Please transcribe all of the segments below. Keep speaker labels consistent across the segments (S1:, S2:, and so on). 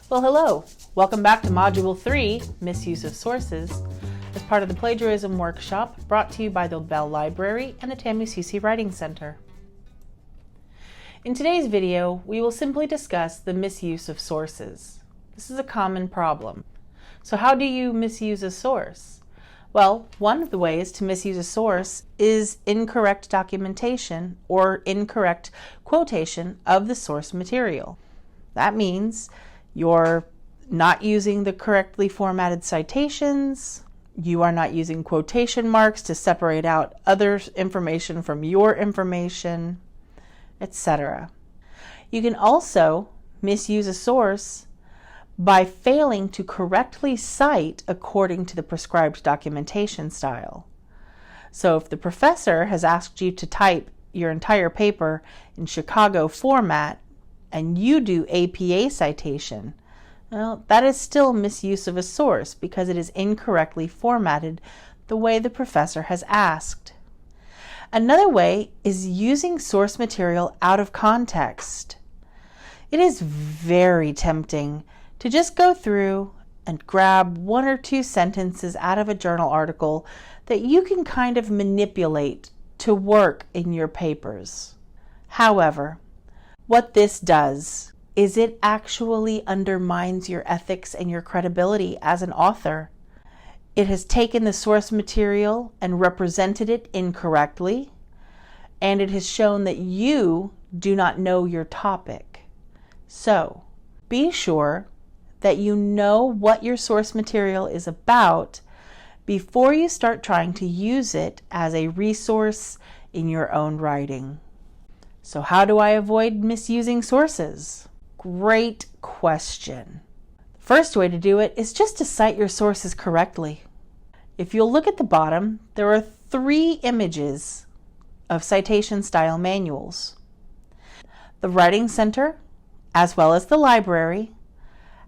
S1: Well, hello. Welcome back to Module 3, Misuse of Sources, as part of the Plagiarism workshop brought to you by the Bell Library and the Misuse Writing Center. In today's video, we will simply discuss the misuse of sources. This is a common problem. So how do you misuse a source? Well, one of the ways to misuse a source is incorrect documentation or incorrect quotation of the source material. That means you're not using the correctly formatted citations, you are not using quotation marks to separate out other information from your information, etc. You can also misuse a source by failing to correctly cite according to the prescribed documentation style. So if the professor has asked you to type your entire paper in Chicago format and you do APA citation, well, that is still misuse of a source because it is incorrectly formatted the way the professor has asked. Another way is using source material out of context. It is very tempting to just go through and grab one or two sentences out of a journal article that you can kind of manipulate to work in your papers. However, what this does is it actually undermines your ethics and your credibility as an author. It has taken the source material and represented it incorrectly, and it has shown that you do not know your topic. So, be sure that you know what your source material is about before you start trying to use it as a resource in your own writing. So how do I avoid misusing sources? Great question. The first way to do it is just to cite your sources correctly. If you'll look at the bottom, there are 3 images of citation style manuals. The Writing Center, as well as the library,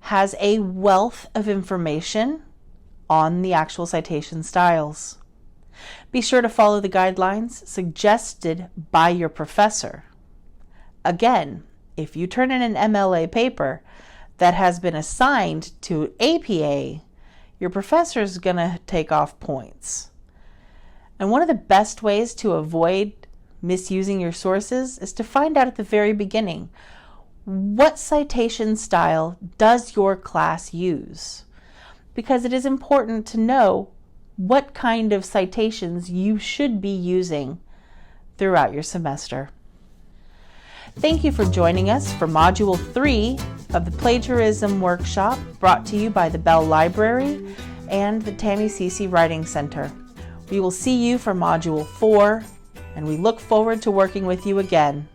S1: has a wealth of information on the actual citation styles. Be sure to follow the guidelines suggested by your professor. Again, if you turn in an MLA paper that has been assigned to APA, your professor is going to take off points. And one of the best ways to avoid misusing your sources is to find out at the very beginning, what citation style does your class use? Because it is important to know what kind of citations you should be using throughout your semester. Thank you for joining us for Module 3 of the Plagiarism workshop brought to you by the Bell Library and the Misuse Writing Center. We will see you for Module 4, and we look forward to working with you again.